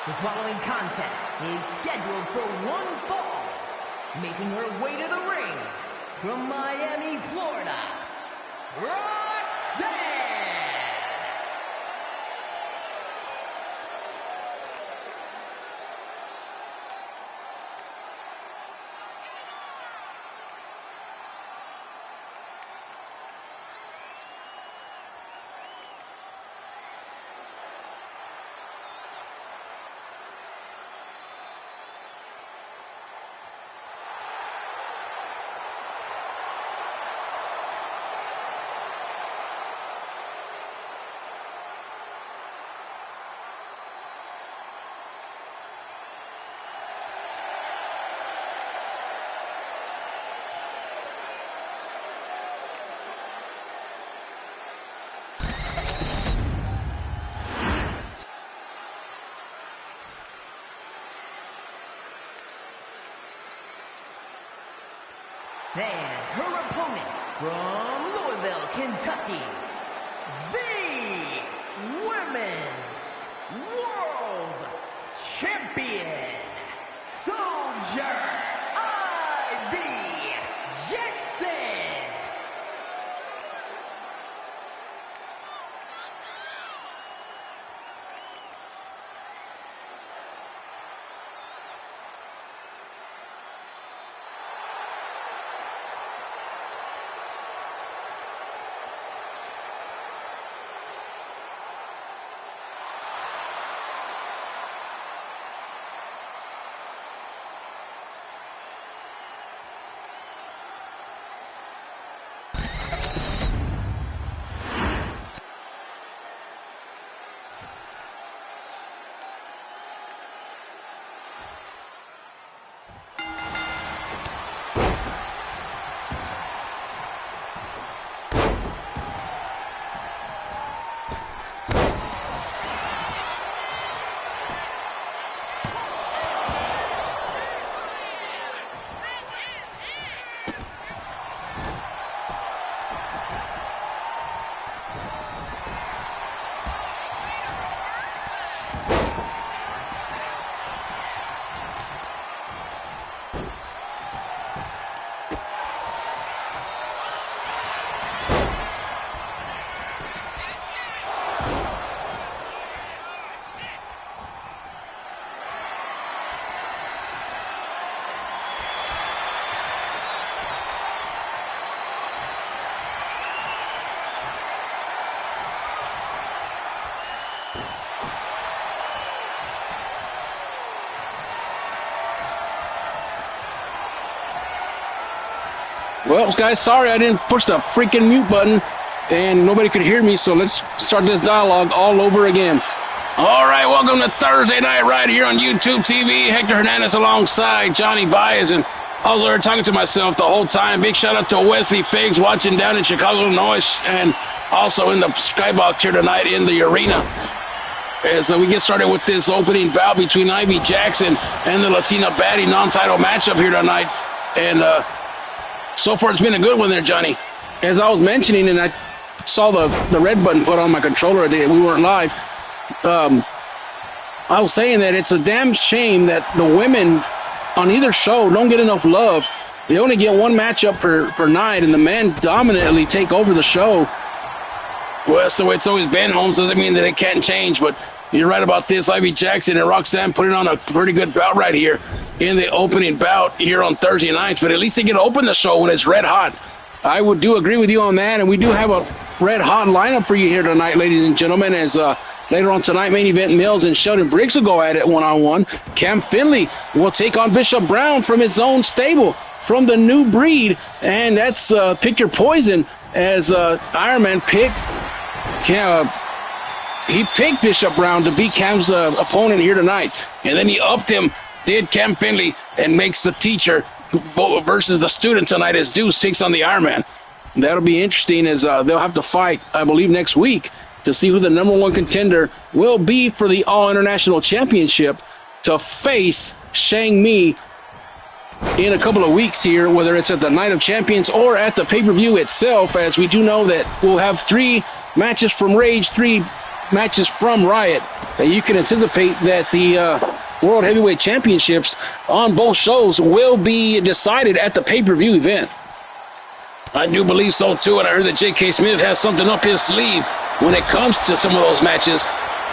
The following contest is scheduled for one fall. Making her way to the ring from Miami, Florida, Roxanne! And her opponent from Louisville, Kentucky, the Women's World Champion, Soldier Ivy Jackson. Well, guys, sorry I didn't push the freaking mute button and nobody could hear me, so let's start this dialogue all over again. All right, welcome to Thursday Night right here on YouTube TV. Hector Hernandez alongside Johnny Baez, and I was there talking to myself the whole time. Big shout out to Wesley Figs watching down in Chicago, Illinois, and also in the skybox here tonight in the arena. As we get started with this opening bout between Ivy Jackson and the Latina Baddie non-title matchup here tonight. And so far, it's been a good one there, Johnny. As I was mentioning, and I saw the red button put on my controller today, we weren't live. I was saying that it's a damn shame that the women on either show don't get enough love. They only get one matchup per night, and the men dominantly take over the show. Well, that's the way it's always been, Holmes. Doesn't mean that it can't change, but you're right about this. Ivy Jackson and Roxanne putting on a pretty good bout right here in the opening bout here on Thursday nights, but at least they get to open the show when it's red hot. I do agree with you on that, and we do have a red hot lineup for you here tonight, ladies and gentlemen, as later on tonight, main event Mills and Sheldon Briggs will go at it one-on-one. Cam Finley will take on Bishop Brown from his own stable, from the New Breed, and that's Pick Your Poison, as Iron Man picked he picked Bishop Brown to be Cam's opponent here tonight, and then he upped him, did Cam Finley, and makes the teacher versus the student tonight as Deuce takes on the Iron Man. That'll be interesting, as they'll have to fight, I believe, next week to see who the number one contender will be for the All-International Championship to face Shang Mi in a couple of weeks here, whether it's at the Night of Champions or at the pay-per-view itself, as we do know that we'll have 3 matches from Rage, 3 matches from Riot, that you can anticipate that the World Heavyweight Championships on both shows will be decided at the pay-per-view event. I do believe so, too, and I heard that J.K. Smith has something up his sleeve when it comes to some of those matches.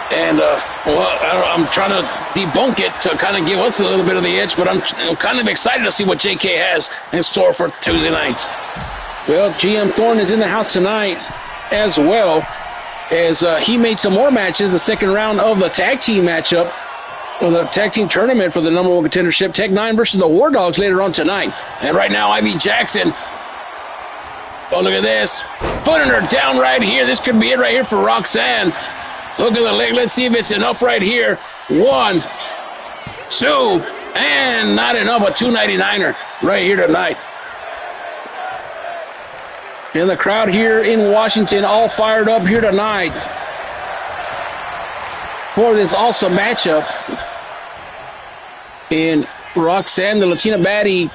And, I'm trying to debunk it to kind of give us a little bit of the edge, but I'm kind of excited to see what J.K. has in store for Tuesday nights. Well, GM Thorne is in the house tonight as well, as he made some more matches, the second round of the tag team matchup, or the tag team tournament for the number one contendership, Tech 9 versus the War Dogs later on tonight. And right now, Ivy Jackson, oh, look at this, putting her down right here. This could be it right here for Roxanne. Look at the leg. Let's see if it's enough right here. 1, 2, and not enough. A 299er right here tonight. And the crowd here in Washington all fired up here tonight for this awesome matchup. And Roxanne, the Latina baddie,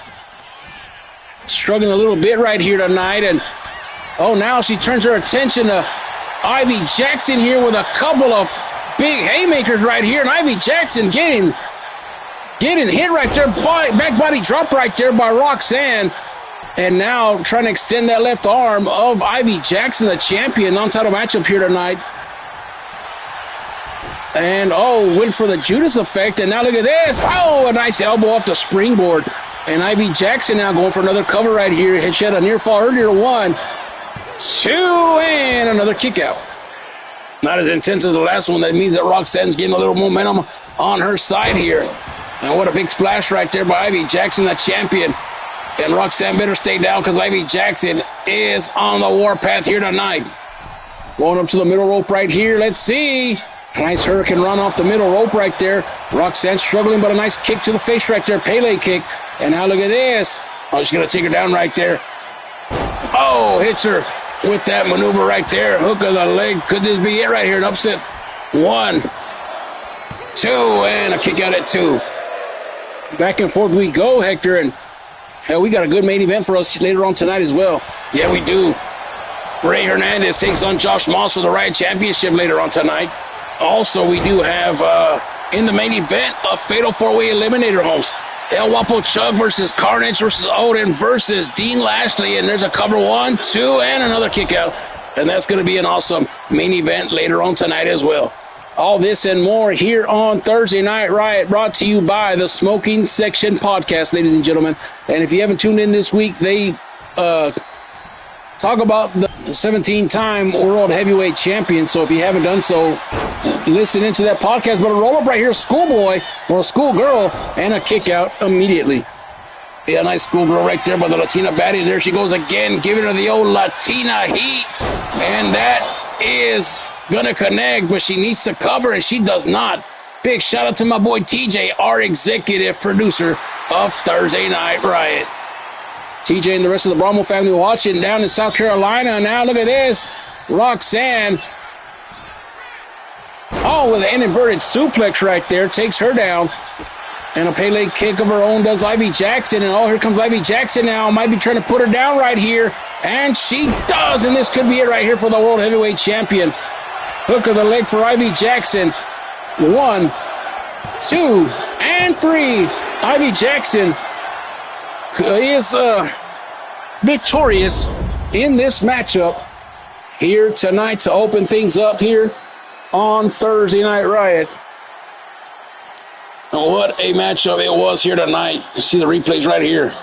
struggling a little bit right here tonight. And, oh, now she turns her attention to Ivy Jackson here with a couple of big haymakers right here. And Ivy Jackson getting hit right there, back body drop right there by Roxanne. And now trying to extend that left arm of Ivy Jackson, the champion, non-title matchup here tonight. And, oh, went for the Judas effect. And now look at this. Oh, a nice elbow off the springboard. And Ivy Jackson now going for another cover right here. She had a near fall earlier. 1, 2, and another kick out. Not as intense as the last one. That means that Roxanne's getting a little momentum on her side here. And what a big splash right there by Ivy Jackson, the champion. And Roxanne better stay down because Ivy Jackson is on the warpath here tonight. Going up to the middle rope right here. Let's see. Nice hurricane run off the middle rope right there. Roxanne struggling, but a nice kick to the face right there. Pele kick. And now look at this. Oh, she's going to take her down right there. Oh, hits her with that maneuver right there. Hook of the leg. Could this be it right here? An upset. 1, 2, and a kick out at 2. Back and forth we go, Hector. And hell, we got a good main event for us later on tonight as well. Yeah, we do. Ray Hernandez takes on Josh Moss for the Riot Championship later on tonight. Also, we do have in the main event a fatal four-way eliminator homes. El Guapo Chug versus Carnage versus Odin versus Dean Lashley. And there's a cover 1, 2, and another kick out. And that's going to be an awesome main event later on tonight as well. All this and more here on Thursday Night Riot, brought to you by the Smoking Section Podcast, ladies and gentlemen. And if you haven't tuned in this week, they talk about the 17-time World Heavyweight Champion. So if you haven't done so, listen into that podcast. But a roll-up right here, schoolboy or a schoolgirl, and a kick out immediately. Yeah, nice schoolgirl right there by the Latina baddie. There she goes again, giving her the old Latina heat. And that is going to connect, but she needs to cover, and she does not. Big shout out to my boy TJ, our executive producer of Thursday Night Riot. TJ and the rest of the Brahmo family watching down in South Carolina. Now look at this. Roxanne. Oh, with an inverted suplex right there. Takes her down. And a Pele kick of her own does Ivy Jackson. And oh, here comes Ivy Jackson now. Might be trying to put her down right here. And she does. And this could be it right here for the World Heavyweight Champion. Hook of the leg for Ivy Jackson. 1, 2, and 3. Ivy Jackson is victorious in this matchup here tonight to open things up here on Thursday Night Riot. What a matchup it was here tonight. You see the replays right here.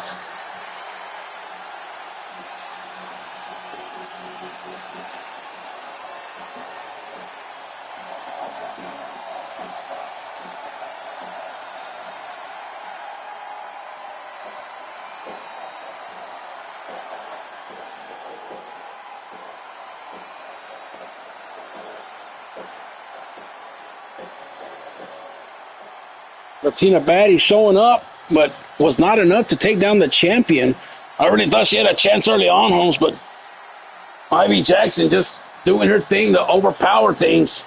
Latina baddie showing up, but was not enough to take down the champion. I really thought she had a chance early on, Holmes, but Ivy Jackson just doing her thing to overpower things.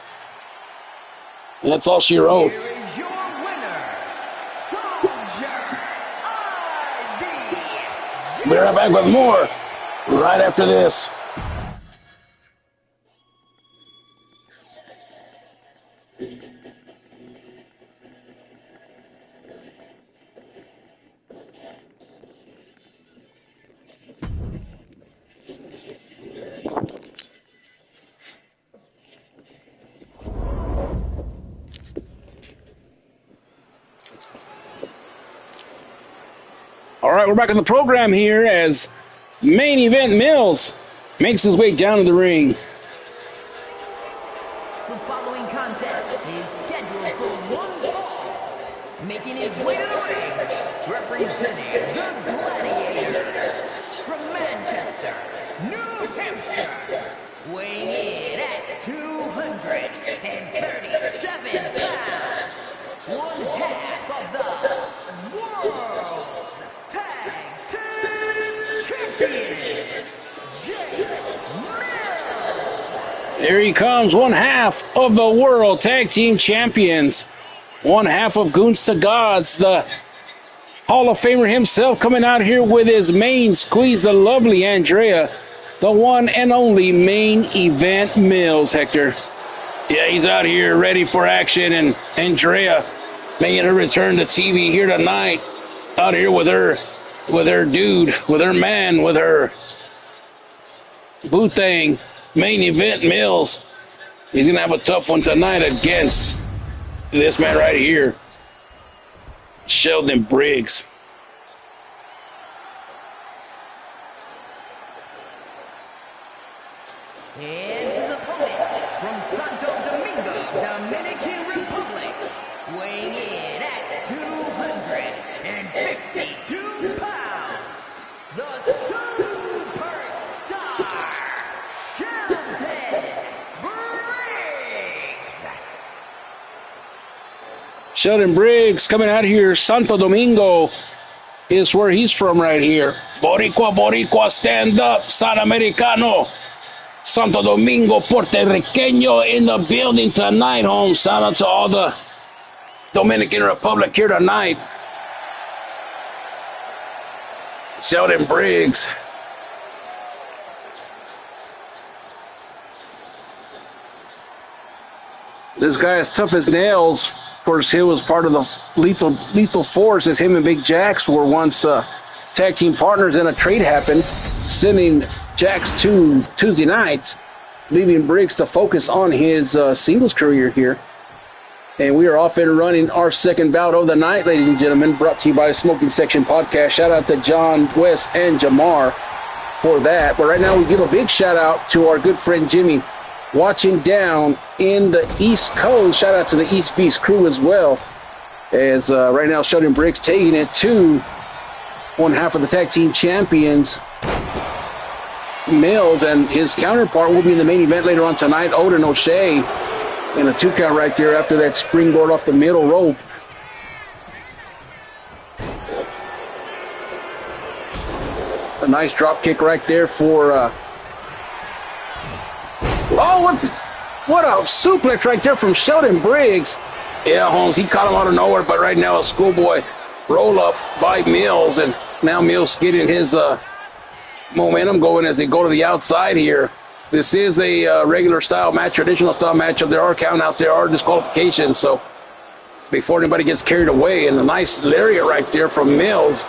And that's all she wrote. Here is your winner, Soldier Ivy. We'll be right back with more right after this. All right, we're back on the program here as main event Mills makes his way down to the ring. The following contest is scheduled for one fall. Making his way to the ring, representing the Gladiators from Manchester, New Hampshire, weighing in at 237 pounds, one half of the World Tag Team Champions, Jake Mills. There he comes, one half of the World Tag Team Champions. One half of Goons to Gods, the Hall of Famer himself, coming out here with his main squeeze, the lovely Andrea, the one and only main event Mills, Hector. Yeah, he's out here ready for action, and Andrea making her return to TV here tonight. Out here with her dude, with her man, with her boo thing, main event Mills. He's going to have a tough one tonight against this man right here, Sheldon Briggs. And his opponent from Santo Domingo, Dominican Republic, weighing in at 252 pounds, the Superstar, Sheldon Briggs. Sheldon Briggs coming out here, Santo Domingo is where he's from right here. Boricua, stand up, San Americano. Santo Domingo, Puerto Riqueño in the building tonight, home. Shout out to all the Dominican Republic here tonight. Sheldon Briggs. This guy is tough as nails. Of course, he was part of the lethal force, as him and Big Jax were once tag team partners, and a trade happened, sending Jax to Tuesday nights, leaving Briggs to focus on his singles career here. And we are off and running our second bout of the night, ladies and gentlemen, brought to you by Smoking Section Podcast. Shout out to John, Wes, and Jamar for that. But right now we give a big shout out to our good friend Jimmy, watching down in the East Coast. Shout out to the East Beast crew as well, as right now Sheldon Briggs taking it to one half of the tag team champions, Mills, and his counterpart will be in the main event later on tonight, Odin O'Shea, and a 2 count right there after that springboard off the middle rope. A nice drop kick right there for what a suplex right there from Sheldon Briggs. Yeah, Holmes, he caught him out of nowhere, but right now a schoolboy roll up by Mills, and now Mills getting his momentum going as they go to the outside here. This is a regular style match, traditional style matchup. There are countouts, there are disqualifications, so before anybody gets carried away, and a nice lariat right there from Mills.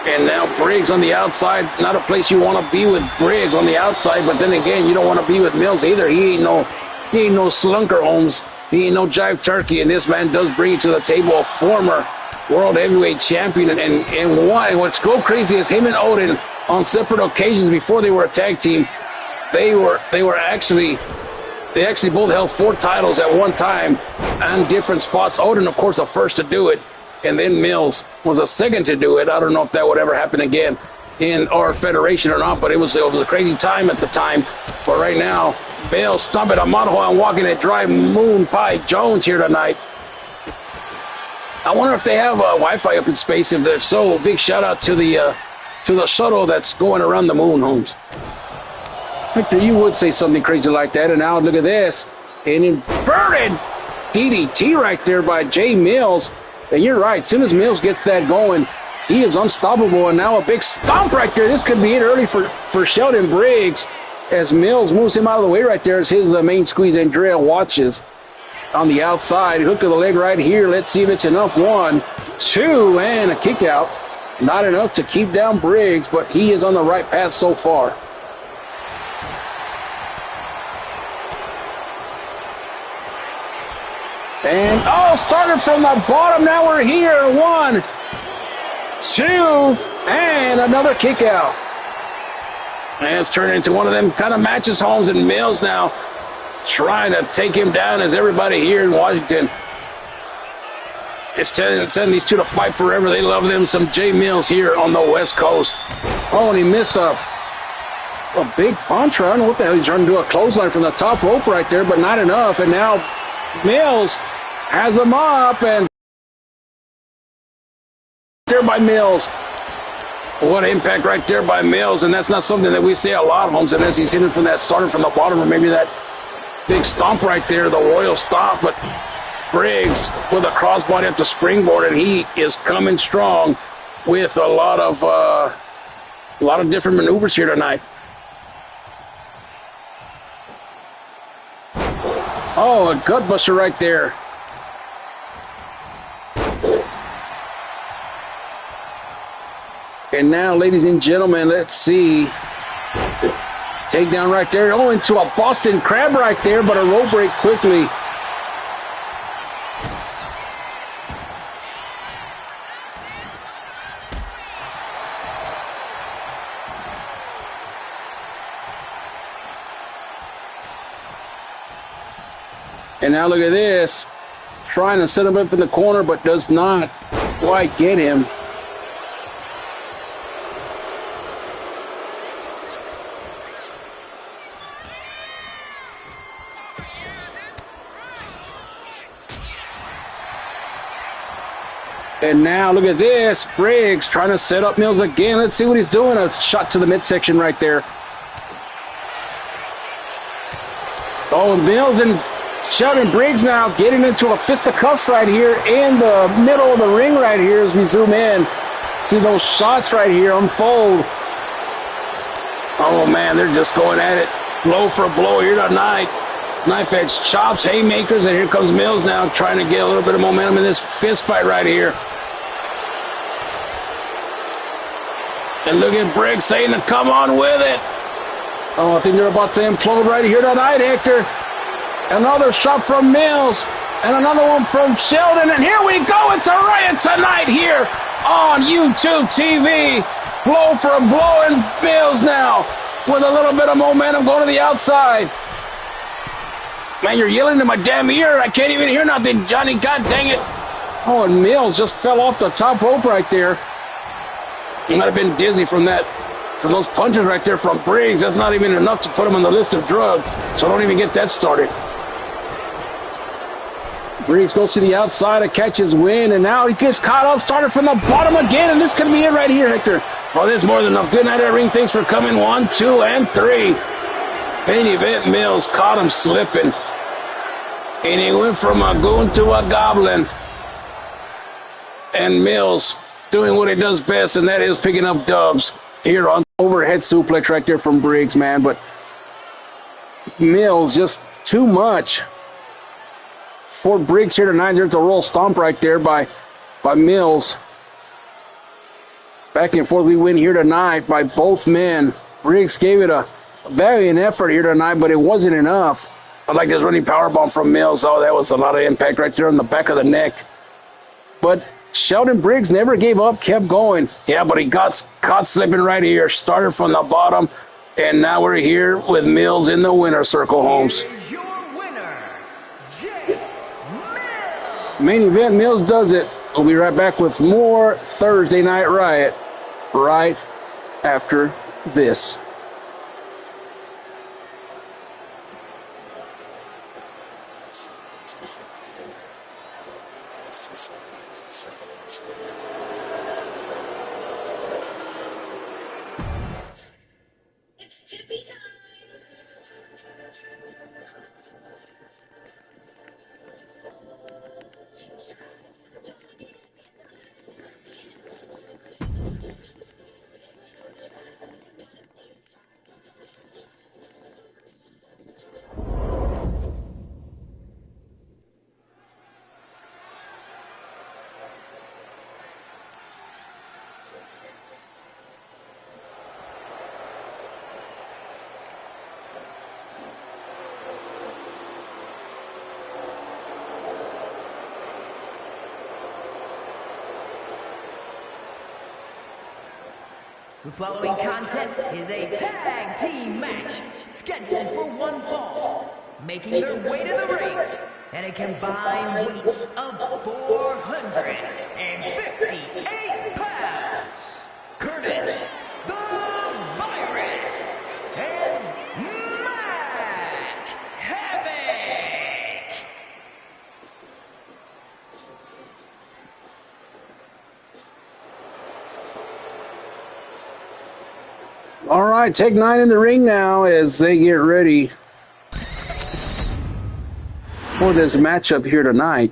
And now Briggs on the outside. Not a place you want to be with Briggs on the outside, but then again, you don't want to be with Mills either. He ain't no slunker, Holmes. He ain't no jive turkey, and this man does bring it to the table, a former world heavyweight champion, and what's go crazy is him and Odin on separate occasions before they were a tag team, they actually both held 4 titles at one time on different spots. Odin, of course, the first to do it, and then Mills was the second to do it. I don't know if that would ever happen again in our federation or not, but it was a crazy time at the time. But right now, Mills stomping a Monjo and walking a dry moon pie Jones here tonight. I wonder if they have Wi-Fi up in space. If they're so, big shout out to the shuttle that's going around the moon, Holmes. Victor, you would say something crazy like that. And now look at this, an inverted DDT right there by Jay Mills. And you're right, as soon as Mills gets that going, he is unstoppable. And now a big stomp right there. This could be it early for Sheldon Briggs, as Mills moves him out of the way right there as his main squeeze. Andrea watches on the outside. Hook of the leg right here. Let's see if it's enough. 1, 2, and a kick out. Not enough to keep down Briggs, but he is on the right path so far. And, started from the bottom. Now we're here. 1, 2, and another kick out. And it's turned into one of them kind of matches. Holmes and Mills now trying to take him down as everybody here in Washington is sending these two to fight forever. They love them some Jay Mills here on the West Coast. Oh, and he missed a big punch. I don't know what the hell he's trying to do, a clothesline from the top rope right there, but not enough. And now Mills has him up, and there by Mills. What impact right there by Mills, and that's not something that we see a lot, Holmes, unless he's hitting from that, starting from the bottom, or maybe that big stomp right there, the royal stomp. But Briggs with a crossbody up to springboard, and he is coming strong with a lot of different maneuvers here tonight. Oh, a gutbuster right there. And now, ladies and gentlemen, let's see. Takedown right there. Oh, into a Boston Crab right there, but a rope break quickly. And now look at this. Trying to set him up in the corner, but does not quite get him. And now look at this. Briggs trying to set up Mills again. Let's see what he's doing. A shot to the midsection right there. Oh, Mills and Sheldon Briggs now getting into a fisticuffs right here in the middle of the ring right here as we zoom in. See those shots right here unfold. Oh, man, they're just going at it. Blow for blow here tonight. Knife edge chops, haymakers, and here comes Mills now trying to get a little bit of momentum in this fist fight right here. And look at Briggs saying to come on with it. Oh, I think they're about to implode right here tonight, Hector. Another shot from Mills, and another one from Sheldon, and here we go. It's a riot tonight here on YouTube TV. Blow for blow, and Mills now with a little bit of momentum going to the outside. Man, you're yelling in my damn ear. I can't even hear nothing, Johnny. God dang it. Oh, and Mills just fell off the top rope right there. He might have been dizzy from that, for those punches right there from Briggs. That's not even enough to put him on the list of drugs, so don't even get that started. Briggs goes to the outside to catch his win, and now he gets caught up, started from the bottom again, and this could be it right here, Hector. Oh, this is more than enough. Good night at ring. Thanks for coming. 1, 2, and 3. Main event, Mills caught him slipping, and he went from a goon to a goblin. And Mills doing what he does best, and that is picking up dubs here on overhead suplex right there from Briggs, man. But Mills just too much for Briggs here tonight. There's a roll stomp right there by Mills. Back and forth we win here tonight by both men. Briggs gave it a valiant effort here tonight, but it wasn't enough. I like this running powerbomb from Mills. Oh, that was a lot of impact right there on the back of the neck. But Sheldon Briggs never gave up, kept going. Yeah, but he got caught slipping right here. Started from the bottom, and now we're here with Mills in the winner circle, Holmes. Here's your winner, Jay Mills. Main event, Mills does it. We'll be right back with more Thursday Night Riot right after this. It's tippy time. The following contest is a tag team match scheduled for one fall, making their way to the ring at a combined weight of 458 pounds. Curtis, the Virus, and Mac Havoc. All right, Tech 9 in the ring now as they get ready for this matchup here tonight.